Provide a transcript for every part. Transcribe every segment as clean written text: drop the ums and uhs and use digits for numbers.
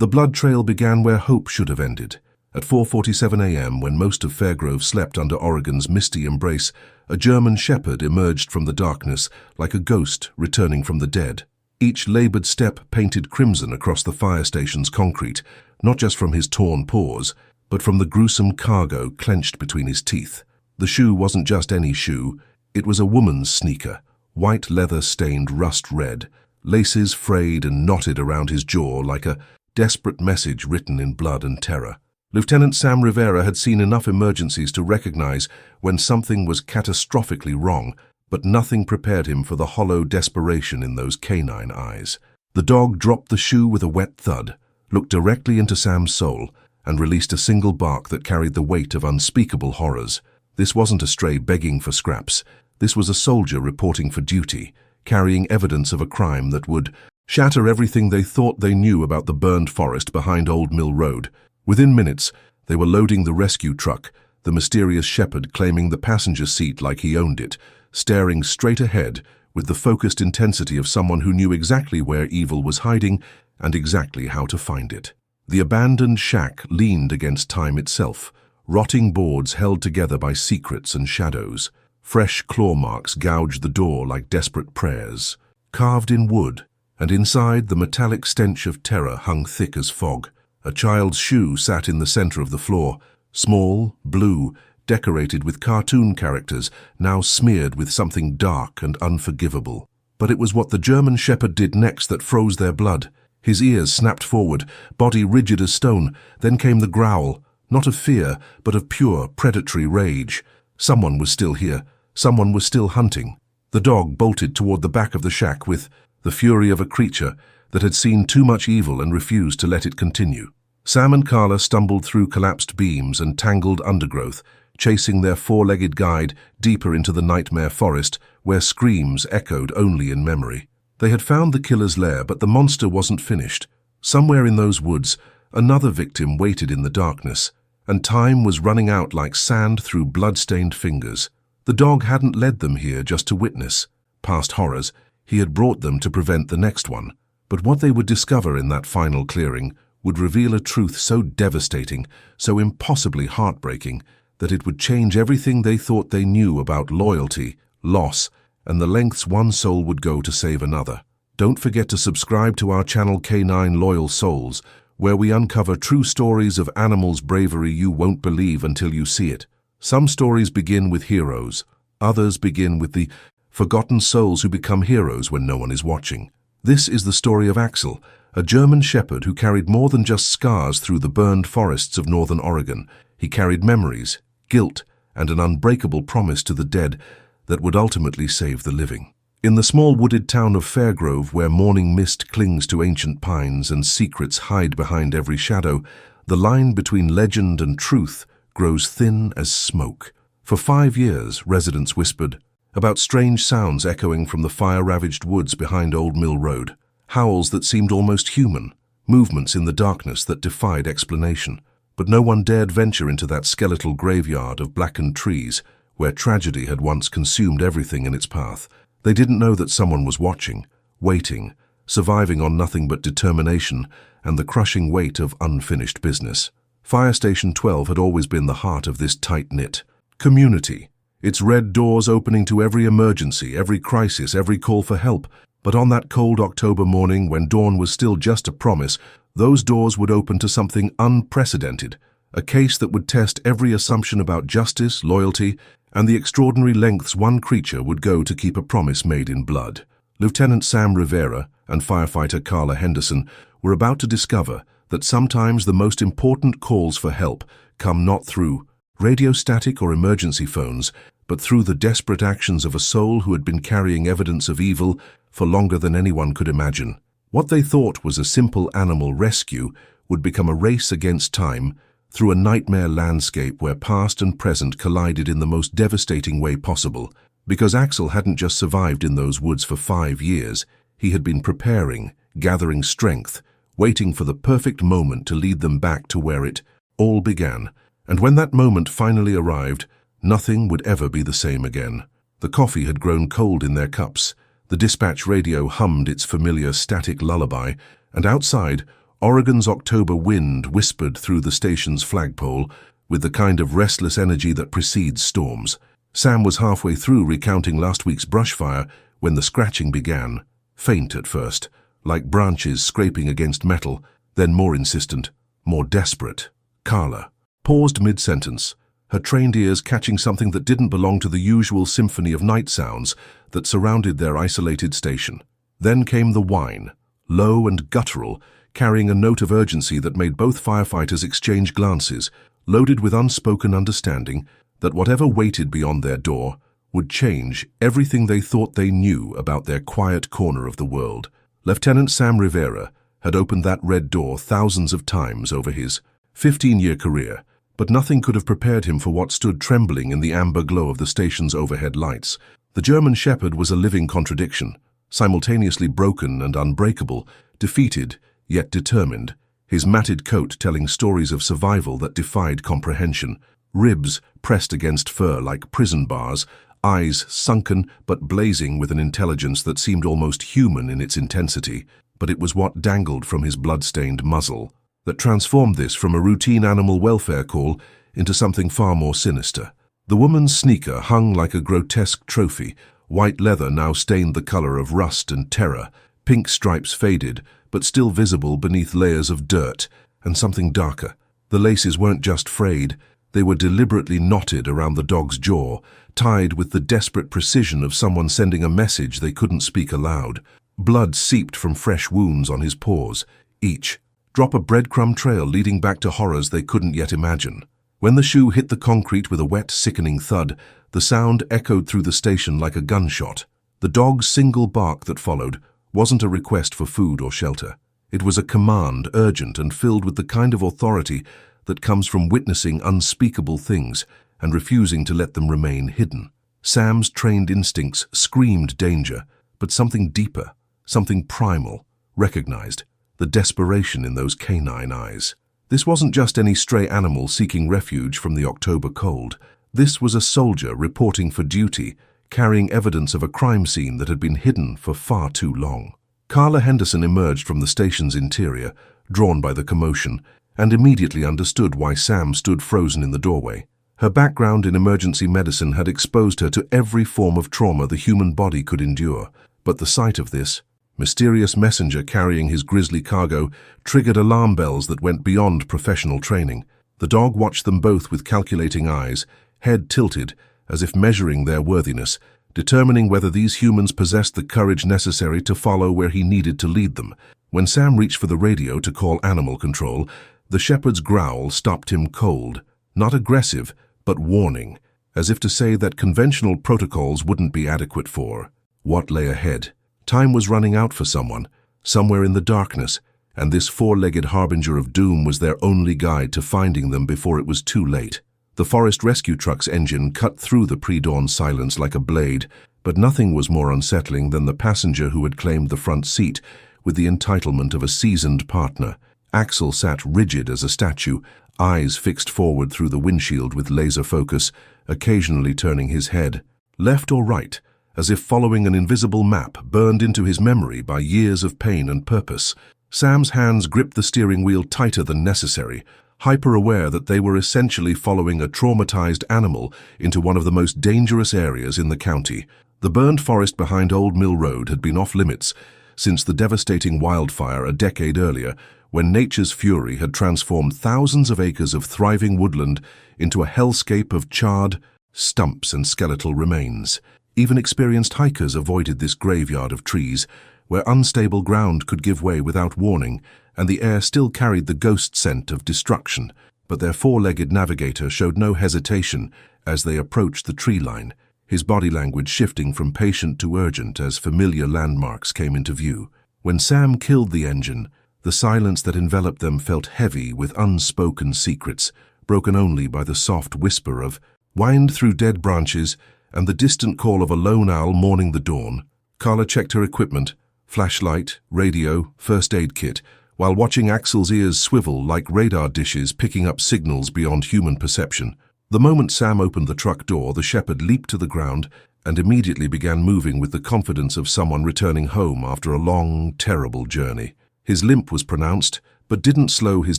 The blood trail began where hope should have ended. At 4:47 a.m., when most of Fairgrove slept under Oregon's misty embrace, a German shepherd emerged from the darkness like a ghost returning from the dead. Each labored step painted crimson across the fire station's concrete, not just from his torn paws, but from the gruesome cargo clenched between his teeth. The shoe wasn't just any shoe, it was a woman's sneaker, white leather stained rust red, laces frayed and knotted around his jaw like a desperate message written in blood and terror. Lieutenant Sam Rivera had seen enough emergencies to recognize when something was catastrophically wrong, but nothing prepared him for the hollow desperation in those canine eyes. The dog dropped the shoe with a wet thud, looked directly into Sam's soul, and released a single bark that carried the weight of unspeakable horrors. This wasn't a stray begging for scraps. This was a soldier reporting for duty, carrying evidence of a crime that would shatter everything they thought they knew about the burned forest behind Old Mill Road. Within minutes, they were loading the rescue truck, the mysterious shepherd claiming the passenger seat like he owned it, staring straight ahead with the focused intensity of someone who knew exactly where evil was hiding and exactly how to find it. The abandoned shack leaned against time itself, rotting boards held together by secrets and shadows. Fresh claw marks gouged the door like desperate prayers, carved in wood, and inside the metallic stench of terror hung thick as fog. A child's shoe sat in the center of the floor, small, blue, decorated with cartoon characters, now smeared with something dark and unforgivable. But it was what the German shepherd did next that froze their blood. His ears snapped forward, body rigid as stone. Then came the growl, not of fear, but of pure, predatory rage. Someone was still here. Someone was still hunting. The dog bolted toward the back of the shack with the fury of a creature that had seen too much evil and refused to let it continue. Sam and Carla stumbled through collapsed beams and tangled undergrowth, chasing their four-legged guide deeper into the nightmare forest where screams echoed only in memory. They had found the killer's lair, but the monster wasn't finished. Somewhere in those woods, another victim waited in the darkness, and time was running out like sand through blood-stained fingers. The dog hadn't led them here just to witness past horrors. He had brought them to prevent the next one. But what they would discover in that final clearing would reveal a truth so devastating, so impossibly heartbreaking, that it would change everything they thought they knew about loyalty, loss, and the lengths one soul would go to save another. Don't forget to subscribe to our channel K9 Loyal Souls, where we uncover true stories of animals' bravery you won't believe until you see it. Some stories begin with heroes, others begin with the forgotten souls who become heroes when no one is watching. This is the story of Axel, a German shepherd who carried more than just scars through the burned forests of northern Oregon. He carried memories, guilt, and an unbreakable promise to the dead that would ultimately save the living. In the small wooded town of Fairgrove, where morning mist clings to ancient pines and secrets hide behind every shadow, the line between legend and truth grows thin as smoke. For 5 years, residents whispered about strange sounds echoing from the fire-ravaged woods behind Old Mill Road, howls that seemed almost human, movements in the darkness that defied explanation. But no one dared venture into that skeletal graveyard of blackened trees where tragedy had once consumed everything in its path. They didn't know that someone was watching, waiting, surviving on nothing but determination and the crushing weight of unfinished business. Fire Station 12 had always been the heart of this tight-knit community, its red doors opening to every emergency, every crisis, every call for help. But on that cold October morning, when dawn was still just a promise, those doors would open to something unprecedented, a case that would test every assumption about justice, loyalty, and the extraordinary lengths one creature would go to keep a promise made in blood. Lieutenant Sam Rivera and firefighter Carla Henderson were about to discover that sometimes the most important calls for help come not through radio static or emergency phones, but through the desperate actions of a soul who had been carrying evidence of evil for longer than anyone could imagine. What they thought was a simple animal rescue would become a race against time through a nightmare landscape where past and present collided in the most devastating way possible. Because Axel hadn't just survived in those woods for 5 years, he had been preparing, gathering strength, waiting for the perfect moment to lead them back to where it all began. And when that moment finally arrived, nothing would ever be the same again. The coffee had grown cold in their cups. The dispatch radio hummed its familiar static lullaby, and outside, Oregon's October wind whispered through the station's flagpole with the kind of restless energy that precedes storms. Sam was halfway through recounting last week's brush fire when the scratching began, faint at first, like branches scraping against metal, then more insistent, more desperate. Carla paused mid-sentence, her trained ears catching something that didn't belong to the usual symphony of night sounds that surrounded their isolated station. Then came the whine, low and guttural, carrying a note of urgency that made both firefighters exchange glances, loaded with unspoken understanding that whatever waited beyond their door would change everything they thought they knew about their quiet corner of the world. Lieutenant Sam Rivera had opened that red door thousands of times over his 15-year career, but nothing could have prepared him for what stood trembling in the amber glow of the station's overhead lights. The German Shepherd was a living contradiction, simultaneously broken and unbreakable, defeated yet determined, his matted coat telling stories of survival that defied comprehension, ribs pressed against fur like prison bars, eyes sunken but blazing with an intelligence that seemed almost human in its intensity. But it was what dangled from his blood-stained muzzle that transformed this from a routine animal welfare call into something far more sinister. The woman's sneaker hung like a grotesque trophy, white leather now stained the color of rust and terror, pink stripes faded, but still visible beneath layers of dirt and something darker. The laces weren't just frayed, they were deliberately knotted around the dog's jaw, tied with the desperate precision of someone sending a message they couldn't speak aloud. Blood seeped from fresh wounds on his paws, each drop a breadcrumb trail leading back to horrors they couldn't yet imagine. When the shoe hit the concrete with a wet, sickening thud, the sound echoed through the station like a gunshot. The dog's single bark that followed wasn't a request for food or shelter. It was a command, urgent and filled with the kind of authority that comes from witnessing unspeakable things and refusing to let them remain hidden. Sam's trained instincts screamed danger, but something deeper, something primal, recognized the desperation in those canine eyes. This wasn't just any stray animal seeking refuge from the October cold. This was a soldier reporting for duty, carrying evidence of a crime scene that had been hidden for far too long. Carla Henderson emerged from the station's interior, drawn by the commotion, and immediately understood why Sam stood frozen in the doorway. Her background in emergency medicine had exposed her to every form of trauma the human body could endure, but the sight of this mysterious messenger carrying his grisly cargo triggered alarm bells that went beyond professional training. The dog watched them both with calculating eyes, head tilted, as if measuring their worthiness, determining whether these humans possessed the courage necessary to follow where he needed to lead them. When Sam reached for the radio to call animal control, the shepherd's growl stopped him cold, not aggressive, but warning, as if to say that conventional protocols wouldn't be adequate for what lay ahead. Time was running out for someone, somewhere in the darkness, and this four-legged harbinger of doom was their only guide to finding them before it was too late. The forest rescue truck's engine cut through the pre-dawn silence like a blade, but nothing was more unsettling than the passenger who had claimed the front seat with the entitlement of a seasoned partner. Axel sat rigid as a statue, eyes fixed forward through the windshield with laser focus, occasionally turning his head, left or right, as if following an invisible map burned into his memory by years of pain and purpose. Sam's hands gripped the steering wheel tighter than necessary, hyper-aware that they were essentially following a traumatized animal into one of the most dangerous areas in the county. The burned forest behind Old Mill Road had been off-limits since the devastating wildfire a decade earlier, when nature's fury had transformed thousands of acres of thriving woodland into a hellscape of charred stumps and skeletal remains. Even experienced hikers avoided this graveyard of trees, where unstable ground could give way without warning, and the air still carried the ghost scent of destruction. But their four-legged navigator showed no hesitation as they approached the tree line, his body language shifting from patient to urgent as familiar landmarks came into view. When Sam killed the engine, the silence that enveloped them felt heavy with unspoken secrets, broken only by the soft whisper of wind through dead branches and the distant call of a lone owl mourning the dawn. Carla checked her equipment, flashlight, radio, first aid kit, while watching Axel's ears swivel like radar dishes picking up signals beyond human perception. The moment Sam opened the truck door, the shepherd leaped to the ground and immediately began moving with the confidence of someone returning home after a long, terrible journey. His limp was pronounced, but didn't slow his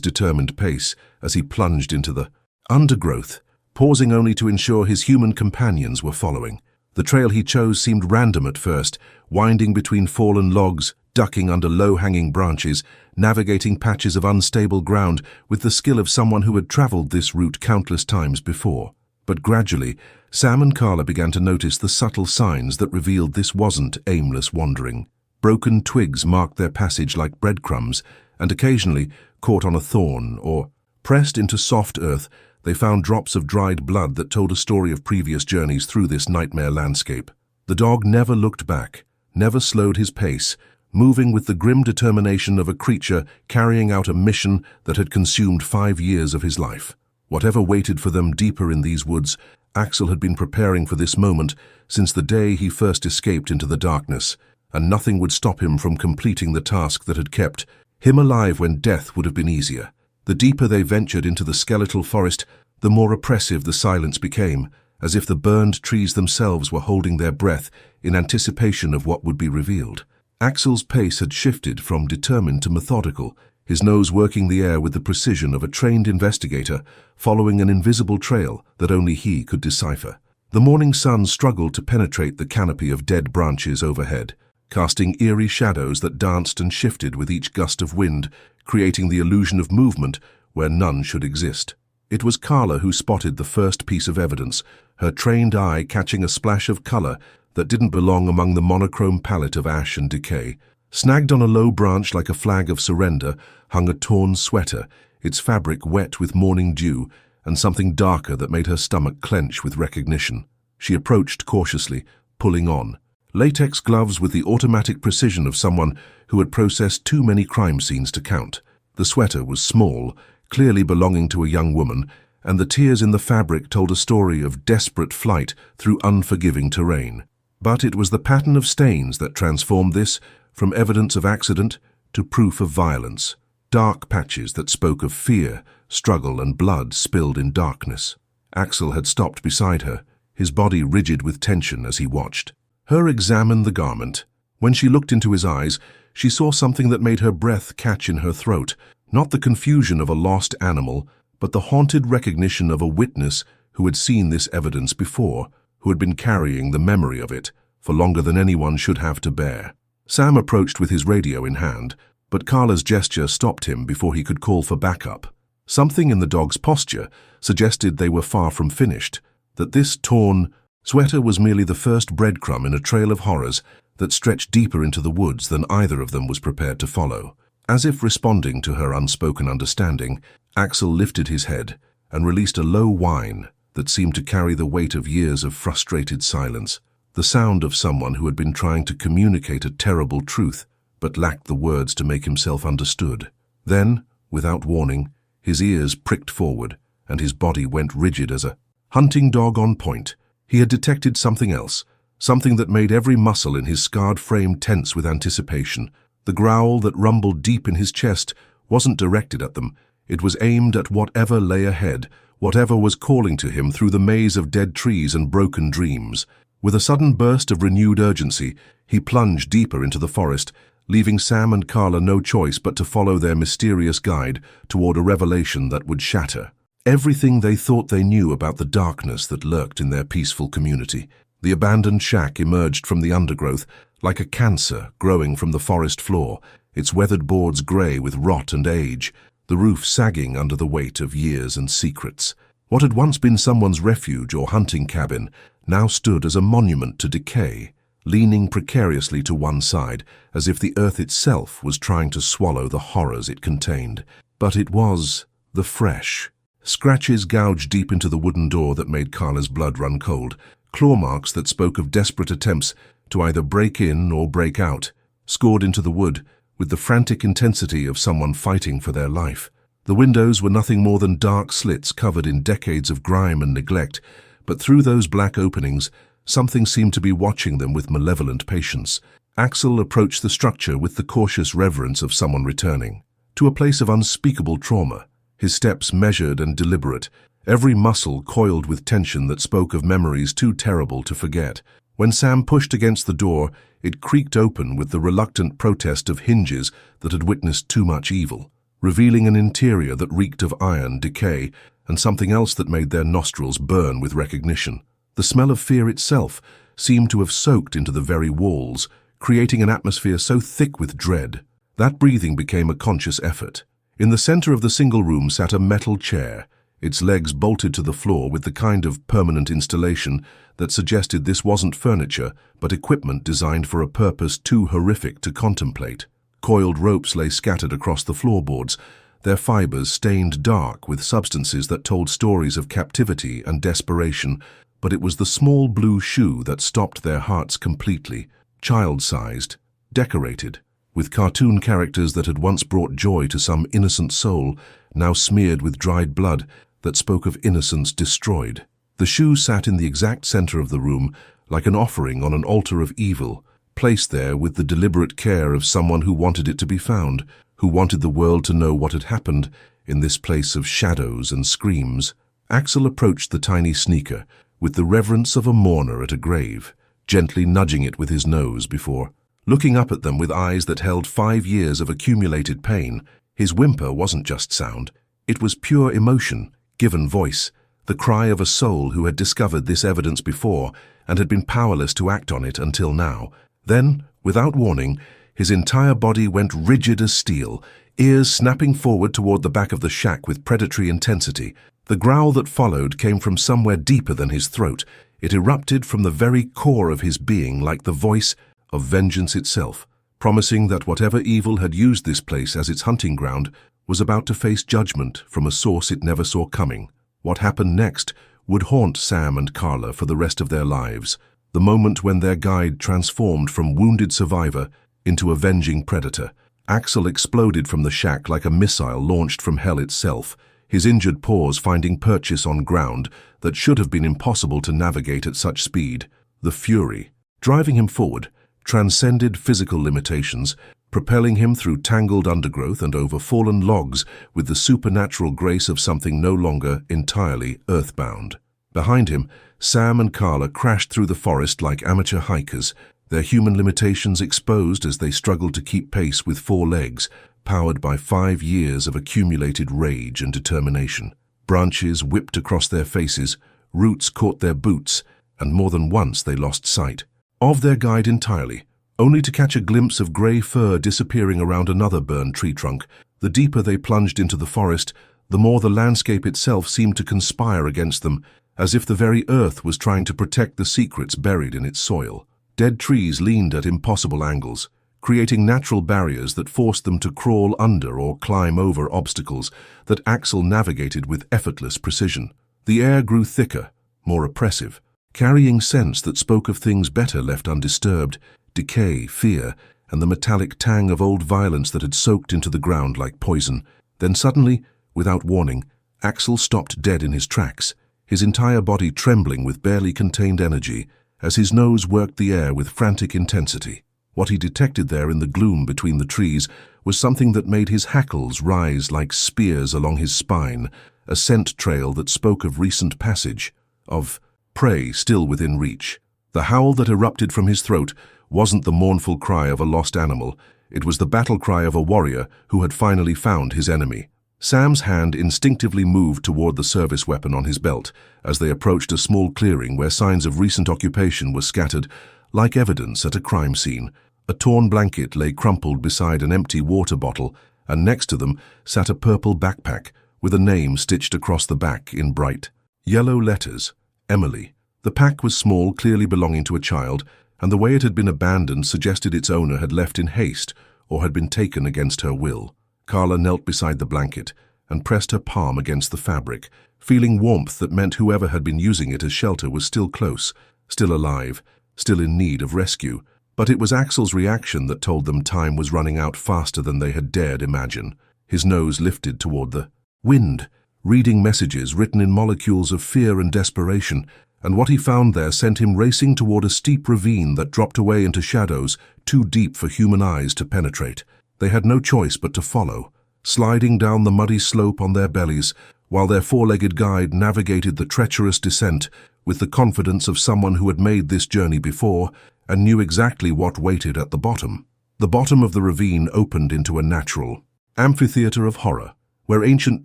determined pace as he plunged into the undergrowth, pausing only to ensure his human companions were following. The trail he chose seemed random at first, winding between fallen logs, ducking under low-hanging branches, navigating patches of unstable ground with the skill of someone who had traveled this route countless times before. But gradually, Sam and Carla began to notice the subtle signs that revealed this wasn't aimless wandering. Broken twigs marked their passage like breadcrumbs, and occasionally, caught on a thorn or pressed into soft earth, they found drops of dried blood that told a story of previous journeys through this nightmare landscape. The dog never looked back, never slowed his pace, moving with the grim determination of a creature carrying out a mission that had consumed 5 years of his life. Whatever waited for them deeper in these woods, Axel had been preparing for this moment since the day he first escaped into the darkness, and nothing would stop him from completing the task that had kept him alive when death would have been easier. The deeper they ventured into the skeletal forest, the more oppressive the silence became, as if the burned trees themselves were holding their breath in anticipation of what would be revealed. Axel's pace had shifted from determined to methodical, his nose working the air with the precision of a trained investigator, following an invisible trail that only he could decipher. The morning sun struggled to penetrate the canopy of dead branches overhead, casting eerie shadows that danced and shifted with each gust of wind, creating the illusion of movement where none should exist. It was Carla who spotted the first piece of evidence, her trained eye catching a splash of color that didn't belong among the monochrome palette of ash and decay. Snagged on a low branch like a flag of surrender hung a torn sweater, its fabric wet with morning dew, and something darker that made her stomach clench with recognition. She approached cautiously, pulling on. Latex gloves with the automatic precision of someone who had processed too many crime scenes to count. The sweater was small, clearly belonging to a young woman, and the tears in the fabric told a story of desperate flight through unforgiving terrain. But it was the pattern of stains that transformed this from evidence of accident to proof of violence. Dark patches that spoke of fear, struggle, and blood spilled in darkness. Axel had stopped beside her, his body rigid with tension as he watched her examine the garment. When she looked into his eyes, she saw something that made her breath catch in her throat, not the confusion of a lost animal, but the haunted recognition of a witness who had seen this evidence before, who had been carrying the memory of it for longer than anyone should have to bear. Sam approached with his radio in hand, but Carla's gesture stopped him before he could call for backup. Something in the dog's posture suggested they were far from finished, that this torn sweater was merely the first breadcrumb in a trail of horrors that stretched deeper into the woods than either of them was prepared to follow. As if responding to her unspoken understanding, Axel lifted his head and released a low whine that seemed to carry the weight of years of frustrated silence, the sound of someone who had been trying to communicate a terrible truth but lacked the words to make himself understood. Then, without warning, his ears pricked forward and his body went rigid as a hunting dog on point. He had detected something else, something that made every muscle in his scarred frame tense with anticipation. The growl that rumbled deep in his chest wasn't directed at them. It was aimed at whatever lay ahead, whatever was calling to him through the maze of dead trees and broken dreams. With a sudden burst of renewed urgency, he plunged deeper into the forest, leaving Sam and Carla no choice but to follow their mysterious guide toward a revelation that would shatter everything they thought they knew about the darkness that lurked in their peaceful community. The abandoned shack emerged from the undergrowth like a cancer growing from the forest floor, its weathered boards grey with rot and age, the roof sagging under the weight of years and secrets. What had once been someone's refuge or hunting cabin now stood as a monument to decay, leaning precariously to one side, as if the earth itself was trying to swallow the horrors it contained. But it was the fresh. Scratches gouged deep into the wooden door that made Carla's blood run cold, claw marks that spoke of desperate attempts to either break in or break out, scored into the wood with the frantic intensity of someone fighting for their life. The windows were nothing more than dark slits covered in decades of grime and neglect, but through those black openings, something seemed to be watching them with malevolent patience. Axel approached the structure with the cautious reverence of someone returning to a place of unspeakable trauma, his steps measured and deliberate, every muscle coiled with tension that spoke of memories too terrible to forget. When Sam pushed against the door, it creaked open with the reluctant protest of hinges that had witnessed too much evil. revealing an interior that reeked of iron, decay, and something else that made their nostrils burn with recognition. The smell of fear itself seemed to have soaked into the very walls, creating an atmosphere so thick with dread. That breathing became a conscious effort. In the center of the single room sat a metal chair, its legs bolted to the floor with the kind of permanent installation that suggested this wasn't furniture, but equipment designed for a purpose too horrific to contemplate. Coiled ropes lay scattered across the floorboards, their fibers stained dark with substances that told stories of captivity and desperation, but it was the small blue shoe that stopped their hearts completely, child-sized, decorated, with cartoon characters that had once brought joy to some innocent soul, now smeared with dried blood that spoke of innocence destroyed. The shoe sat in the exact center of the room, like an offering on an altar of evil, placed there with the deliberate care of someone who wanted it to be found, who wanted the world to know what had happened in this place of shadows and screams. Axel approached the tiny sneaker with the reverence of a mourner at a grave, gently nudging it with his nose before looking up at them with eyes that held 5 years of accumulated pain. His whimper wasn't just sound. It was pure emotion, given voice, the cry of a soul who had discovered this evidence before and had been powerless to act on it until now. Then, without warning, his entire body went rigid as steel, ears snapping forward toward the back of the shack with predatory intensity. The growl that followed came from somewhere deeper than his throat. It erupted from the very core of his being like the voice of vengeance itself, promising that whatever evil had used this place as its hunting ground was about to face judgment from a source it never saw coming. What happened next would haunt Sam and Carla for the rest of their lives, the moment when their guide transformed from wounded survivor into avenging predator. Axel exploded from the shack like a missile launched from hell itself, his injured paws finding purchase on ground that should have been impossible to navigate at such speed. The fury, driving him forward, transcended physical limitations, propelling him through tangled undergrowth and over fallen logs with the supernatural grace of something no longer entirely earthbound. Behind him, Sam and Carla crashed through the forest like amateur hikers, their human limitations exposed as they struggled to keep pace with 4 legs, powered by 5 years of accumulated rage and determination. Branches whipped across their faces, roots caught their boots, and more than once they lost sight of their guide entirely, only to catch a glimpse of grey fur disappearing around another burned tree trunk. The deeper they plunged into the forest, the more the landscape itself seemed to conspire against them, as if the very earth was trying to protect the secrets buried in its soil. Dead trees leaned at impossible angles, creating natural barriers that forced them to crawl under or climb over obstacles that Axel navigated with effortless precision. The air grew thicker, more oppressive, carrying scents that spoke of things better left undisturbed, decay, fear, and the metallic tang of old violence that had soaked into the ground like poison. Then suddenly, without warning, Axel stopped dead in his tracks, his entire body trembling with barely contained energy as his nose worked the air with frantic intensity. What he detected there in the gloom between the trees was something that made his hackles rise like spears along his spine, a scent trail that spoke of recent passage, of prey still within reach. The howl that erupted from his throat wasn't the mournful cry of a lost animal, it was the battle cry of a warrior who had finally found his enemy. Sam's hand instinctively moved toward the service weapon on his belt as they approached a small clearing where signs of recent occupation were scattered, like evidence at a crime scene. A torn blanket lay crumpled beside an empty water bottle, and next to them sat a purple backpack with a name stitched across the back in bright yellow letters. Emily. The pack was small, clearly belonging to a child, and the way it had been abandoned suggested its owner had left in haste or had been taken against her will. Carla knelt beside the blanket and pressed her palm against the fabric, feeling warmth that meant whoever had been using it as shelter was still close, still alive, still in need of rescue. But it was Axel's reaction that told them time was running out faster than they had dared imagine. His nose lifted toward the wind, reading messages written in molecules of fear and desperation, and what he found there sent him racing toward a steep ravine that dropped away into shadows too deep for human eyes to penetrate. They had no choice but to follow, sliding down the muddy slope on their bellies, while their 4-legged guide navigated the treacherous descent with the confidence of someone who had made this journey before and knew exactly what waited at the bottom. The bottom of the ravine opened into a natural, amphitheater of horror, where ancient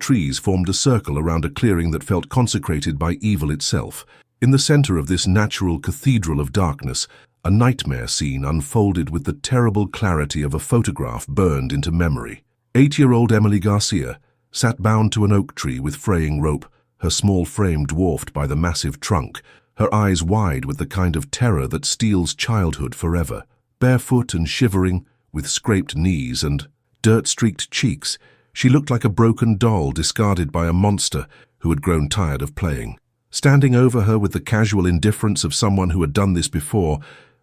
trees formed a circle around a clearing that felt consecrated by evil itself. In the center of this natural cathedral of darkness, a nightmare scene unfolded with the terrible clarity of a photograph burned into memory. 8-year-old Emily Garcia sat bound to an oak tree with fraying rope, her small frame dwarfed by the massive trunk, her eyes wide with the kind of terror that steals childhood forever. Barefoot and shivering, with scraped knees and dirt-streaked cheeks, she looked like a broken doll discarded by a monster who had grown tired of playing. Standing over her with the casual indifference of someone who had done this before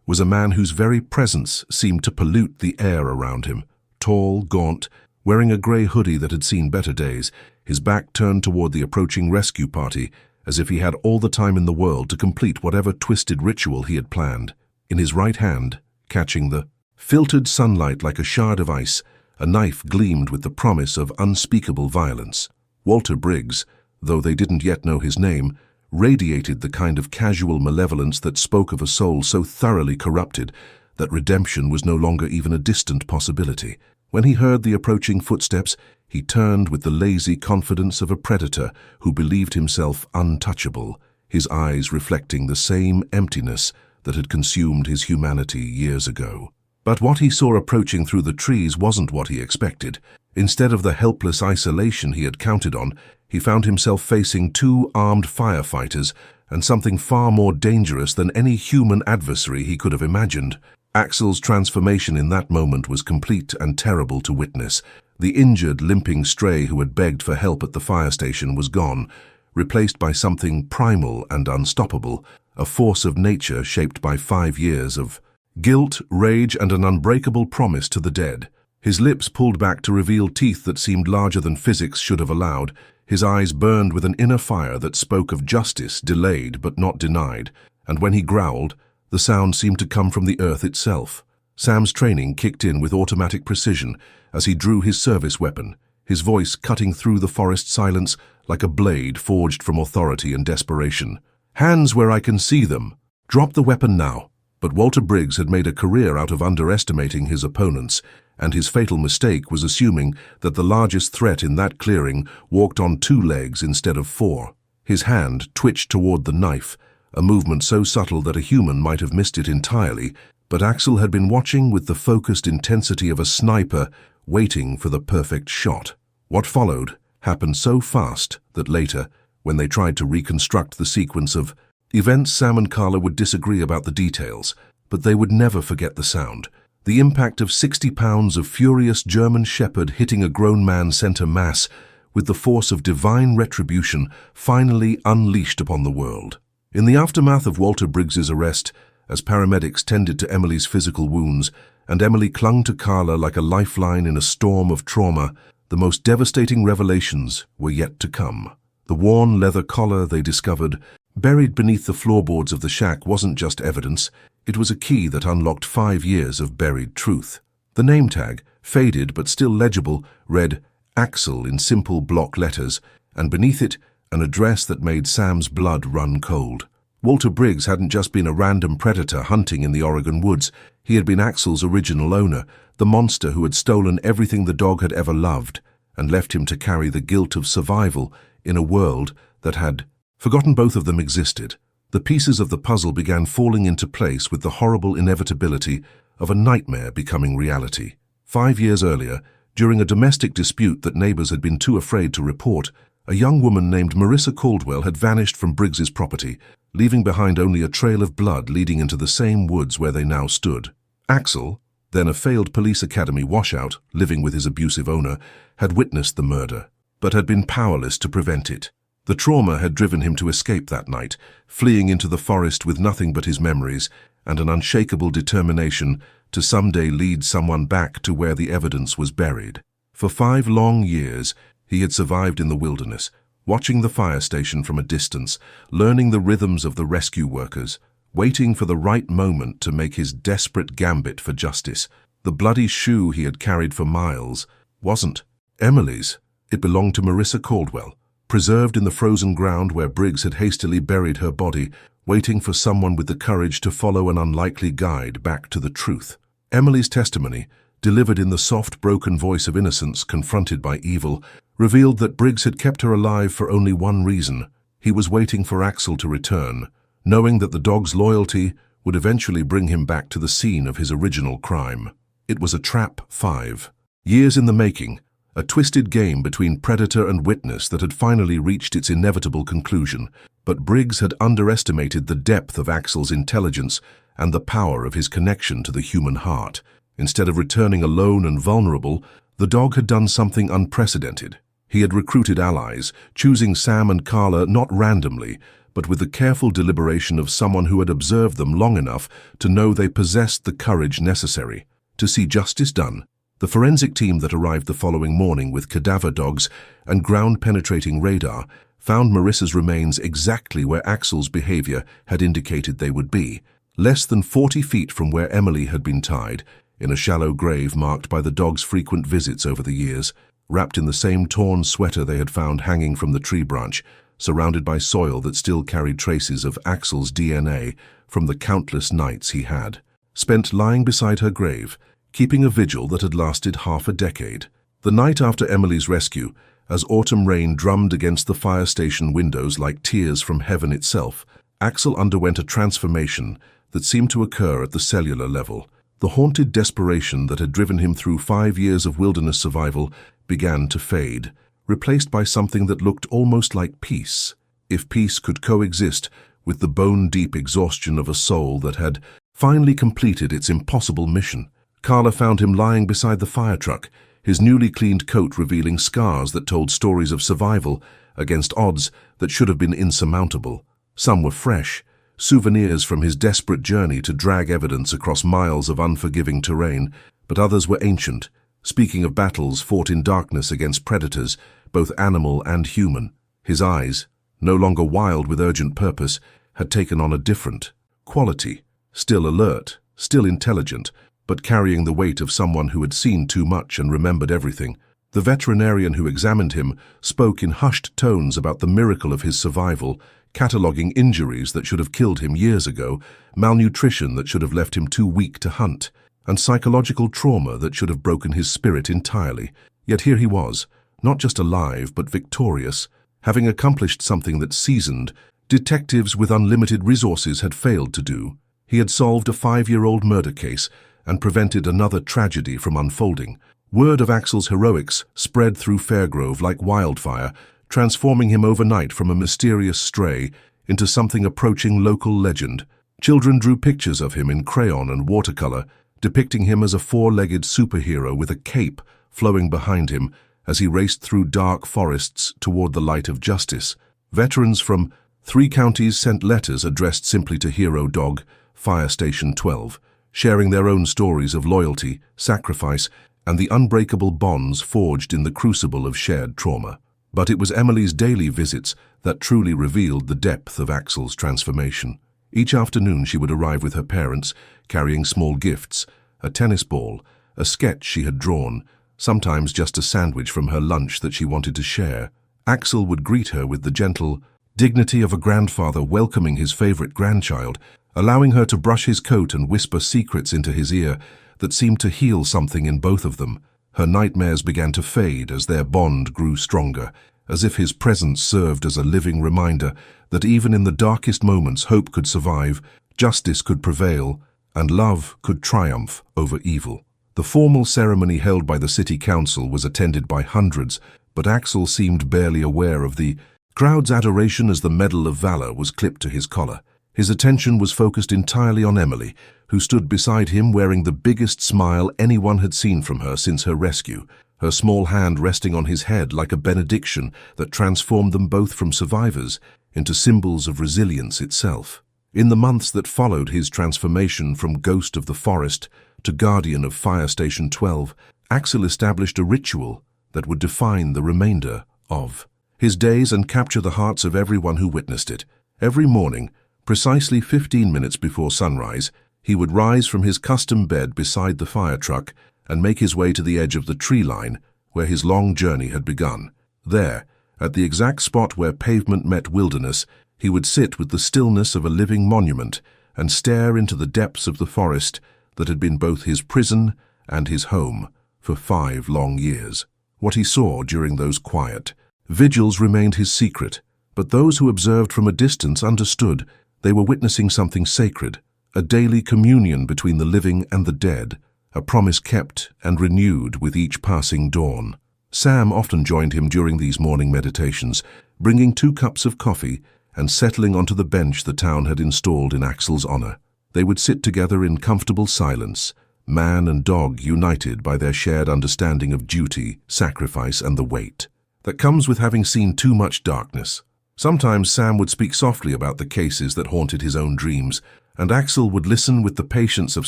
was a man whose very presence seemed to pollute the air around him. Tall, gaunt, wearing a grey hoodie that had seen better days, his back turned toward the approaching rescue party, as if he had all the time in the world to complete whatever twisted ritual he had planned. In his right hand, catching the filtered sunlight like a shard of ice, a knife gleamed with the promise of unspeakable violence. Walter Briggs, though they didn't yet know his name, radiated the kind of casual malevolence that spoke of a soul so thoroughly corrupted that redemption was no longer even a distant possibility. When he heard the approaching footsteps, he turned with the lazy confidence of a predator who believed himself untouchable, his eyes reflecting the same emptiness that had consumed his humanity years ago. But what he saw approaching through the trees wasn't what he expected. Instead of the helpless isolation he had counted on, he found himself facing 2 armed firefighters and something far more dangerous than any human adversary he could have imagined. Axel's transformation in that moment was complete and terrible to witness. The injured, limping stray who had begged for help at the fire station was gone, replaced by something primal and unstoppable, a force of nature shaped by 5 years of guilt, rage, and an unbreakable promise to the dead. His lips pulled back to reveal teeth that seemed larger than physics should have allowed. His eyes burned with an inner fire that spoke of justice delayed but not denied, and when he growled, the sound seemed to come from the earth itself. Sam's training kicked in with automatic precision as he drew his service weapon, his voice cutting through the forest silence like a blade forged from authority and desperation. "Hands where I can see them. Drop the weapon now." But Walter Briggs had made a career out of underestimating his opponents, and his fatal mistake was assuming that the largest threat in that clearing walked on 2 legs instead of 4. His hand twitched toward the knife, a movement so subtle that a human might have missed it entirely, but Axel had been watching with the focused intensity of a sniper, waiting for the perfect shot. What followed happened so fast that later, when they tried to reconstruct the sequence of events, Sam and Carla would disagree about the details, but they would never forget the sound. The impact of 60 pounds of furious German shepherd hitting a grown man center mass with the force of divine retribution finally unleashed upon the world. In the aftermath of Walter Briggs's arrest, as paramedics tended to Emily's physical wounds, and Emily clung to Carla like a lifeline in a storm of trauma, the most devastating revelations were yet to come. The worn leather collar they discovered, buried beneath the floorboards of the shack, wasn't just evidence, it was a key that unlocked 5 years of buried truth. The name tag, faded but still legible, read Axel in simple block letters, and beneath it, an address that made Sam's blood run cold. Walter Briggs hadn't just been a random predator hunting in the Oregon woods. He had been Axel's original owner, the monster who had stolen everything the dog had ever loved, and left him to carry the guilt of survival in a world that had forgotten both of them existed. The pieces of the puzzle began falling into place with the horrible inevitability of a nightmare becoming reality. 5 years earlier, during a domestic dispute that neighbors had been too afraid to report, a young woman named Marissa Caldwell had vanished from Briggs's property, leaving behind only a trail of blood leading into the same woods where they now stood. Axel, then a failed police academy washout, living with his abusive owner, had witnessed the murder, but had been powerless to prevent it. The trauma had driven him to escape that night, fleeing into the forest with nothing but his memories and an unshakable determination to someday lead someone back to where the evidence was buried. For 5 long years, he had survived in the wilderness, watching the fire station from a distance, learning the rhythms of the rescue workers, waiting for the right moment to make his desperate gambit for justice. The bloody shoe he had carried for miles wasn't Emily's. It belonged to Marissa Caldwell, preserved in the frozen ground where Briggs had hastily buried her body, waiting for someone with the courage to follow an unlikely guide back to the truth. Emily's testimony, delivered in the soft, broken voice of innocence confronted by evil, revealed that Briggs had kept her alive for only one reason. He was waiting for Axel to return, knowing that the dog's loyalty would eventually bring him back to the scene of his original crime. It was a trap 5. Years in the making, a twisted game between predator and witness that had finally reached its inevitable conclusion. But Briggs had underestimated the depth of Axel's intelligence and the power of his connection to the human heart. Instead of returning alone and vulnerable, the dog had done something unprecedented. He had recruited allies, choosing Sam and Carla not randomly, but with the careful deliberation of someone who had observed them long enough to know they possessed the courage necessary to see justice done. The forensic team that arrived the following morning with cadaver dogs and ground-penetrating radar found Marissa's remains exactly where Axel's behavior had indicated they would be, less than 40 feet from where Emily had been tied, in a shallow grave marked by the dog's frequent visits over the years, wrapped in the same torn sweater they had found hanging from the tree branch, surrounded by soil that still carried traces of Axel's DNA from the countless nights he had spent lying beside her grave, keeping a vigil that had lasted half a decade. The night after Emily's rescue, as autumn rain drummed against the fire station windows like tears from heaven itself, Axel underwent a transformation that seemed to occur at the cellular level. The haunted desperation that had driven him through 5 years of wilderness survival began to fade, replaced by something that looked almost like peace, if peace could coexist with the bone-deep exhaustion of a soul that had finally completed its impossible mission. Carla found him lying beside the fire truck, his newly cleaned coat revealing scars that told stories of survival against odds that should have been insurmountable. Some were fresh, souvenirs from his desperate journey to drag evidence across miles of unforgiving terrain, but others were ancient, speaking of battles fought in darkness against predators, both animal and human. His eyes, no longer wild with urgent purpose, had taken on a different quality, still alert, still intelligent, but carrying the weight of someone who had seen too much and remembered everything. The veterinarian who examined him spoke in hushed tones about the miracle of his survival, cataloguing injuries that should have killed him years ago, malnutrition that should have left him too weak to hunt, and psychological trauma that should have broken his spirit entirely. Yet here he was, not just alive but victorious, having accomplished something that seasoned detectives with unlimited resources had failed to do. He had solved a 5-year-old murder case and prevented another tragedy from unfolding. Word of Axel's heroics spread through Fairgrove like wildfire, transforming him overnight from a mysterious stray into something approaching local legend. Children drew pictures of him in crayon and watercolor, depicting him as a 4-legged superhero with a cape flowing behind him as he raced through dark forests toward the light of justice. Veterans from 3 counties sent letters addressed simply to Hero Dog, Fire Station 12, sharing their own stories of loyalty, sacrifice, and the unbreakable bonds forged in the crucible of shared trauma. But it was Emily's daily visits that truly revealed the depth of Axel's transformation. Each afternoon she would arrive with her parents, carrying small gifts, a tennis ball, a sketch she had drawn, sometimes just a sandwich from her lunch that she wanted to share. Axel would greet her with the gentle dignity of a grandfather welcoming his favorite grandchild, allowing her to brush his coat and whisper secrets into his ear that seemed to heal something in both of them. Her nightmares began to fade as their bond grew stronger, as if his presence served as a living reminder that even in the darkest moments hope could survive, justice could prevail, and love could triumph over evil. The formal ceremony held by the city council was attended by hundreds, but Axel seemed barely aware of the crowd's adoration as the Medal of Valor was clipped to his collar. His attention was focused entirely on Emily, who stood beside him wearing the biggest smile anyone had seen from her since her rescue, her small hand resting on his head like a benediction that transformed them both from survivors into symbols of resilience itself. In the months that followed his transformation from ghost of the forest to guardian of Fire Station 12, Axel established a ritual that would define the remainder of his days and capture the hearts of everyone who witnessed it. Every morning, precisely 15 minutes before sunrise, he would rise from his custom bed beside the fire truck and make his way to the edge of the tree line where his long journey had begun. There, at the exact spot where pavement met wilderness, he would sit with the stillness of a living monument and stare into the depths of the forest that had been both his prison and his home for 5 long years. What he saw during those quiet vigils remained his secret, but those who observed from a distance understood they were witnessing something sacred, a daily communion between the living and the dead, a promise kept and renewed with each passing dawn. Sam often joined him during these morning meditations, bringing 2 cups of coffee and settling onto the bench the town had installed in Axel's honor. They would sit together in comfortable silence, man and dog united by their shared understanding of duty, sacrifice, and the weight that comes with having seen too much darkness. Sometimes Sam would speak softly about the cases that haunted his own dreams, and Axel would listen with the patience of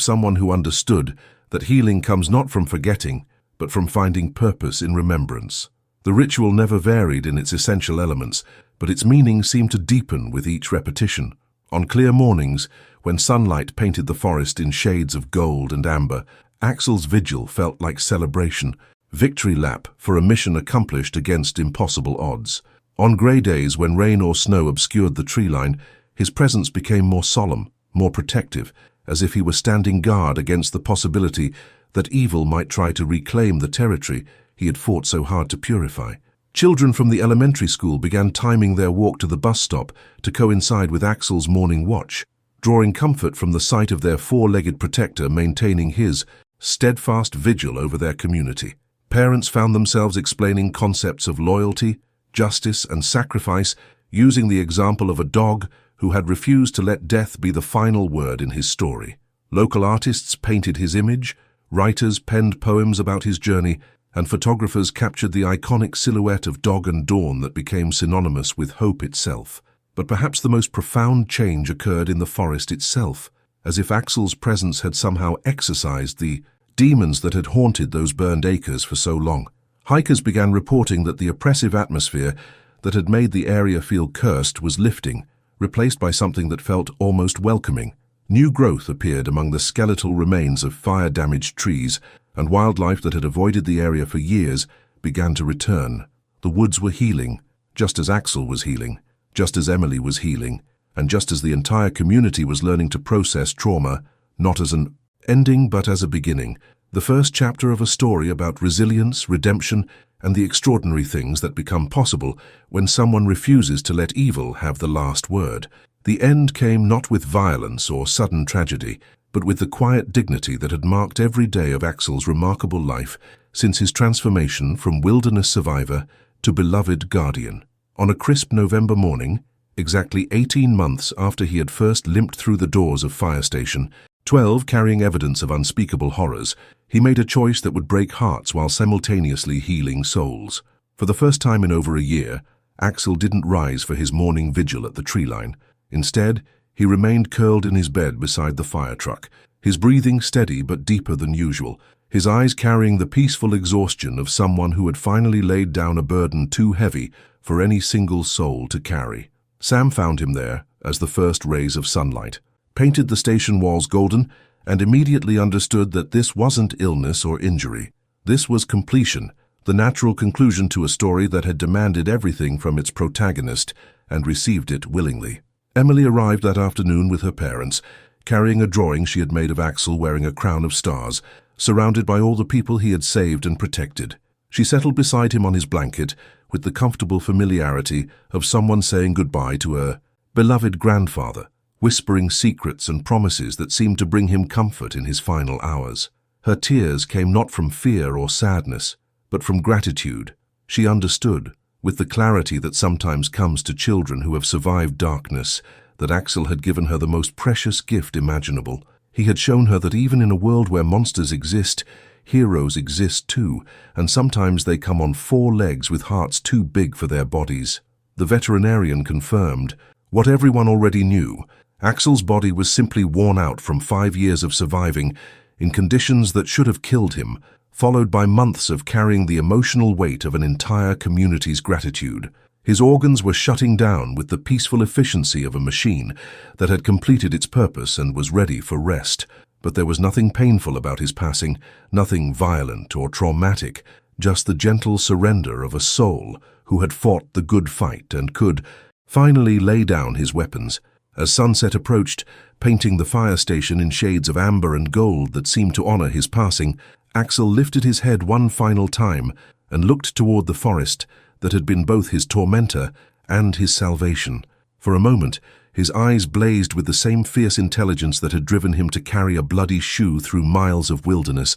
someone who understood that healing comes not from forgetting, but from finding purpose in remembrance. The ritual never varied in its essential elements, but its meaning seemed to deepen with each repetition. On clear mornings, when sunlight painted the forest in shades of gold and amber, Axel's vigil felt like celebration, victory lap for a mission accomplished against impossible odds. On grey days when rain or snow obscured the tree line, his presence became more solemn, more protective, as if he were standing guard against the possibility that evil might try to reclaim the territory he had fought so hard to purify. Children from the elementary school began timing their walk to the bus stop to coincide with Axel's morning watch, drawing comfort from the sight of their 4-legged protector maintaining his steadfast vigil over their community. Parents found themselves explaining concepts of loyalty, justice, and sacrifice using the example of a dog who had refused to let death be the final word in his story. Local artists painted his image, writers penned poems about his journey, and photographers captured the iconic silhouette of dog and dawn that became synonymous with hope itself. But perhaps the most profound change occurred in the forest itself, as if Axel's presence had somehow exorcised the demons that had haunted those burned acres for so long. Hikers began reporting that the oppressive atmosphere that had made the area feel cursed was lifting, replaced by something that felt almost welcoming. New growth appeared among the skeletal remains of fire-damaged trees, and wildlife that had avoided the area for years began to return. The woods were healing, just as Axel was healing, just as Emily was healing, and just as the entire community was learning to process trauma, not as an ending but as a beginning, the first chapter of a story about resilience, redemption, and the extraordinary things that become possible when someone refuses to let evil have the last word. The end came not with violence or sudden tragedy, but with the quiet dignity that had marked every day of Axel's remarkable life since his transformation from wilderness survivor to beloved guardian. On a crisp November morning, exactly 18 months after he had first limped through the doors of Fire Station 12 carrying evidence of unspeakable horrors, he made a choice that would break hearts while simultaneously healing souls. For the first time in over a year, Axel didn't rise for his morning vigil at the tree line. Instead, he remained curled in his bed beside the fire truck, his breathing steady but deeper than usual, his eyes carrying the peaceful exhaustion of someone who had finally laid down a burden too heavy for any single soul to carry. Sam found him there as the first rays of sunlight, painted the station walls golden, and immediately understood that this wasn't illness or injury. This was completion, the natural conclusion to a story that had demanded everything from its protagonist and received it willingly. Emily arrived that afternoon with her parents, carrying a drawing she had made of Axel wearing a crown of stars, surrounded by all the people he had saved and protected. She settled beside him on his blanket with the comfortable familiarity of someone saying goodbye to a beloved grandfather, whispering secrets and promises that seemed to bring him comfort in his final hours. Her tears came not from fear or sadness, but from gratitude. She understood, with the clarity that sometimes comes to children who have survived darkness, that Axel had given her the most precious gift imaginable. He had shown her that even in a world where monsters exist, heroes exist too, and sometimes they come on 4 legs with hearts too big for their bodies. The veterinarian confirmed what everyone already knew. Axel's body was simply worn out from 5 years of surviving in conditions that should have killed him, followed by months of carrying the emotional weight of an entire community's gratitude. His organs were shutting down with the peaceful efficiency of a machine that had completed its purpose and was ready for rest. But there was nothing painful about his passing, nothing violent or traumatic, just the gentle surrender of a soul who had fought the good fight and could finally lay down his weapons. As sunset approached, Painting the fire station in shades of amber and gold that seemed to honor his passing, Axel lifted his head one final time and looked toward the forest that had been both his tormentor and his salvation. For a moment, his eyes blazed with the same fierce intelligence that had driven him to carry a bloody shoe through miles of wilderness,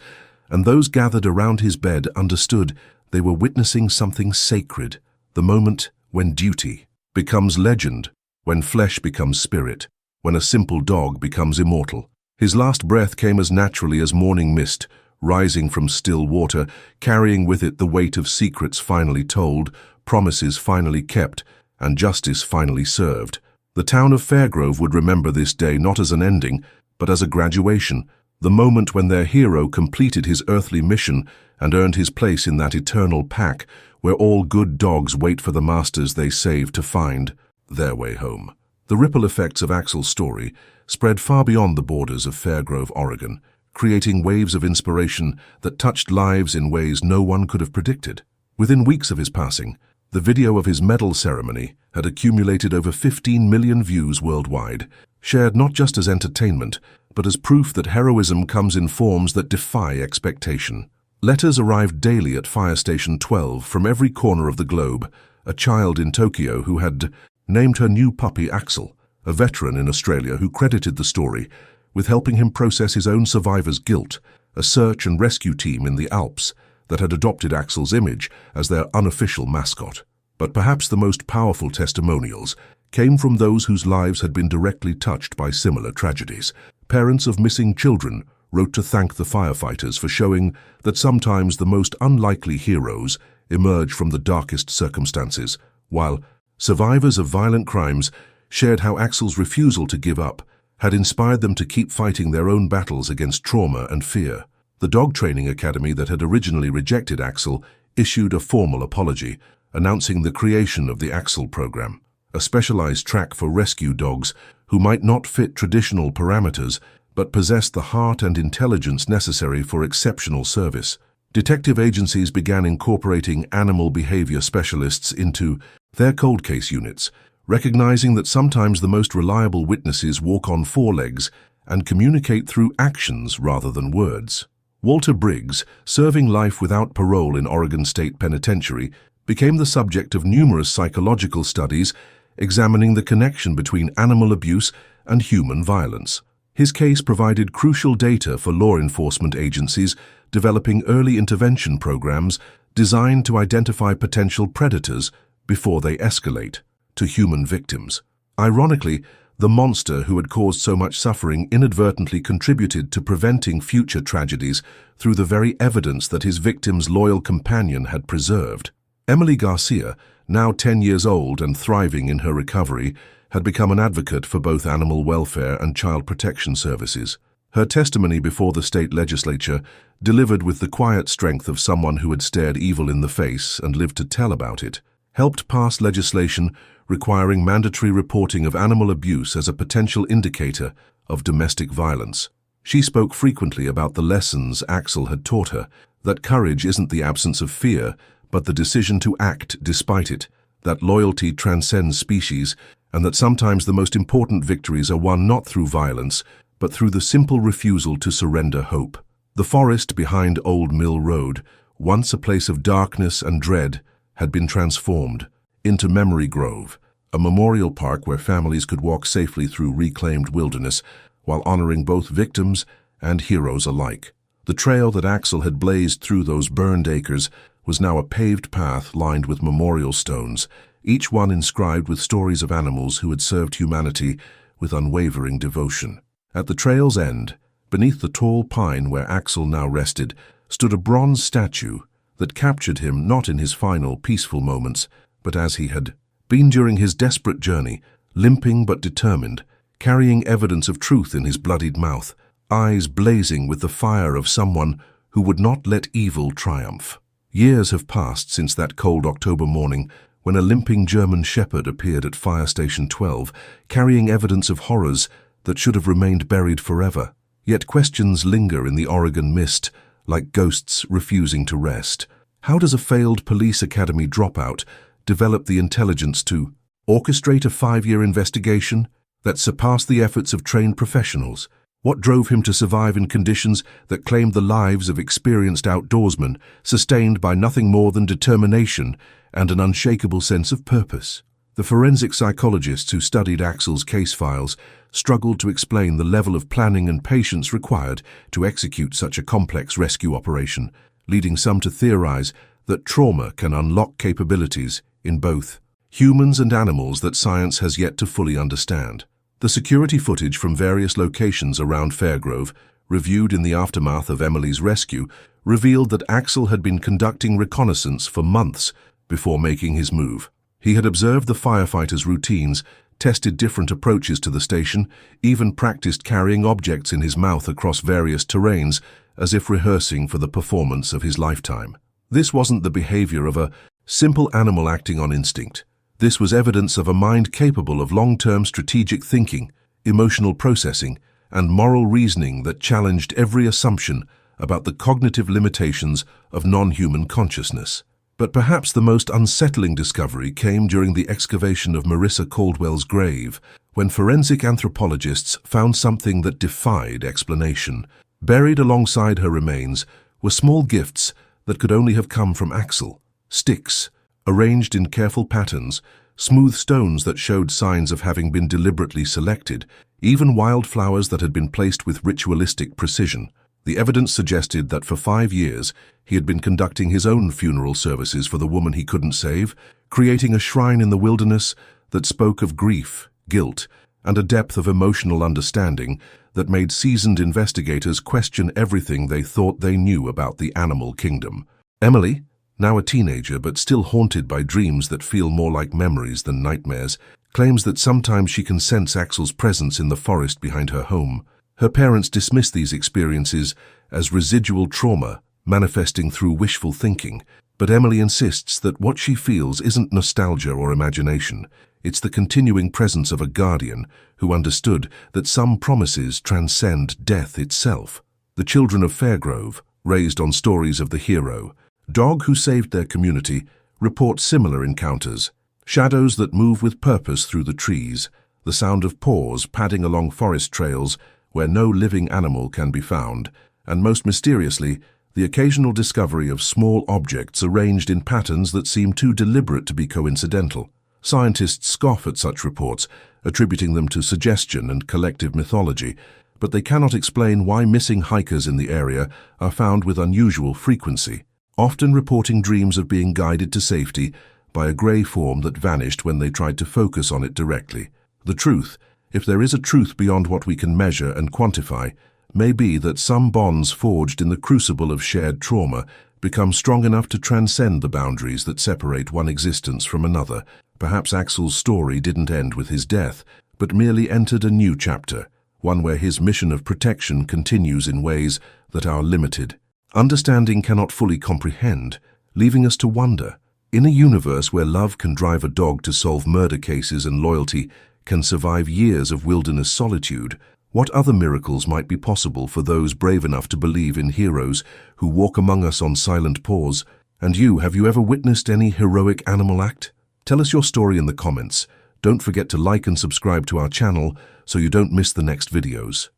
and those gathered around his bed understood they were witnessing something sacred, the moment when duty becomes legend, when flesh becomes spirit, when a simple dog becomes immortal. His last breath came as naturally as morning mist, rising from still water, carrying with it the weight of secrets finally told, promises finally kept, and justice finally served. The town of Fairgrove would remember this day not as an ending, but as a graduation, the moment when their hero completed his earthly mission and earned his place in that eternal pack where all good dogs wait for the masters they saved to find their way home. The ripple effects of Axel's story spread far beyond the borders of Fairgrove, Oregon, creating waves of inspiration that touched lives in ways no one could have predicted. Within weeks of his passing, the video of his medal ceremony had accumulated over 15 million views worldwide, shared not just as entertainment, but as proof that heroism comes in forms that defy expectation. Letters arrived daily at Fire Station 12 from every corner of the globe, a child in Tokyo who had named her new puppy Axel, a veteran in Australia who credited the story with helping him process his own survivor's guilt, a search and rescue team in the Alps that had adopted Axel's image as their unofficial mascot. But perhaps the most powerful testimonials came from those whose lives had been directly touched by similar tragedies. Parents of missing children wrote to thank the firefighters for showing that sometimes the most unlikely heroes emerge from the darkest circumstances, while survivors of violent crimes shared how Axel's refusal to give up had inspired them to keep fighting their own battles against trauma and fear. The dog training academy that had originally rejected Axel issued a formal apology, announcing the creation of the Axel program, a specialized track for rescue dogs who might not fit traditional parameters but possessed the heart and intelligence necessary for exceptional service. Detective agencies began incorporating animal behavior specialists into their cold case units, recognizing that sometimes the most reliable witnesses walk on four legs and communicate through actions rather than words. Walter Briggs, serving life without parole in Oregon State Penitentiary, became the subject of numerous psychological studies examining the connection between animal abuse and human violence. His case provided crucial data for law enforcement agencies developing early intervention programs designed to identify potential predators before they escalate to human victims. Ironically, the monster who had caused so much suffering inadvertently contributed to preventing future tragedies through the very evidence that his victim's loyal companion had preserved. Emily Garcia, now 10 years old and thriving in her recovery, had become an advocate for both animal welfare and child protection services. Her testimony before the state legislature, delivered with the quiet strength of someone who had stared evil in the face and lived to tell about it, helped pass legislation requiring mandatory reporting of animal abuse as a potential indicator of domestic violence. She spoke frequently about the lessons Axel had taught her, that courage isn't the absence of fear, but the decision to act despite it, that loyalty transcends species, and that sometimes the most important victories are won not through violence, but through the simple refusal to surrender hope. The forest behind Old Mill Road, once a place of darkness and dread, had been transformed into Memory Grove, a memorial park where families could walk safely through reclaimed wilderness while honoring both victims and heroes alike. The trail that Axel had blazed through those burned acres was now a paved path lined with memorial stones, each one inscribed with stories of animals who had served humanity with unwavering devotion. At the trail's end, beneath the tall pine where Axel now rested, stood a bronze statue that captured him not in his final peaceful moments, but as he had been during his desperate journey, limping but determined, carrying evidence of truth in his bloodied mouth, eyes blazing with the fire of someone who would not let evil triumph. Years have passed since that cold October morning when a limping German shepherd appeared at Fire Station 12, carrying evidence of horrors that should have remained buried forever. Yet questions linger in the Oregon mist, like ghosts refusing to rest. How does a failed police academy dropout develop the intelligence to orchestrate a 5-year investigation, that surpassed the efforts of trained professionals? What drove him to survive in conditions that claimed the lives of experienced outdoorsmen, sustained by nothing more than determination and an unshakable sense of purpose? The forensic psychologists who studied Axel's case files struggled to explain the level of planning and patience required to execute such a complex rescue operation, leading some to theorize that trauma can unlock capabilities in both humans and animals that science has yet to fully understand. The security footage from various locations around Fairgrove, reviewed in the aftermath of Emily's rescue, revealed that Axel had been conducting reconnaissance for months before making his move. He had observed the firefighters' routines, tested different approaches to the station, even practiced carrying objects in his mouth across various terrains, as if rehearsing for the performance of his lifetime. This wasn't the behavior of a simple animal acting on instinct. This was evidence of a mind capable of long-term strategic thinking, emotional processing, and moral reasoning that challenged every assumption about the cognitive limitations of non-human consciousness. But perhaps the most unsettling discovery came during the excavation of Marissa Caldwell's grave, when forensic anthropologists found something that defied explanation. Buried alongside her remains were small gifts that could only have come from Axel. Sticks, arranged in careful patterns, smooth stones that showed signs of having been deliberately selected, even wildflowers that had been placed with ritualistic precision. The evidence suggested that for 5 years he had been conducting his own funeral services for the woman he couldn't save, creating a shrine in the wilderness that spoke of grief, guilt, and a depth of emotional understanding that made seasoned investigators question everything they thought they knew about the animal kingdom. Emily, now a teenager but still haunted by dreams that feel more like memories than nightmares, claims that sometimes she can sense Axel's presence in the forest behind her home. Her parents dismiss these experiences as residual trauma manifesting through wishful thinking, but Emily insists that what she feels isn't nostalgia or imagination. It's the continuing presence of a guardian who understood that some promises transcend death itself. The children of Fairgrove, raised on stories of the hero, dog who saved their community, report similar encounters. Shadows that move with purpose through the trees, the sound of paws padding along forest trails where no living animal can be found, and most mysteriously, the occasional discovery of small objects arranged in patterns that seem too deliberate to be coincidental. Scientists scoff at such reports, attributing them to suggestion and collective mythology, but they cannot explain why missing hikers in the area are found with unusual frequency, often reporting dreams of being guided to safety by a grey form that vanished when they tried to focus on it directly. The truth, if there is a truth beyond what we can measure and quantify, may be that some bonds forged in the crucible of shared trauma become strong enough to transcend the boundaries that separate one existence from another. Perhaps Axel's story didn't end with his death, but merely entered a new chapter, one where his mission of protection continues in ways that are limited. Understanding cannot fully comprehend, leaving us to wonder. In a universe where love can drive a dog to solve murder cases and loyalty can survive years of wilderness solitude, what other miracles might be possible for those brave enough to believe in heroes who walk among us on silent paws? And you, have you ever witnessed any heroic animal act? Tell us your story in the comments. Don't forget to like and subscribe to our channel so you don't miss the next videos.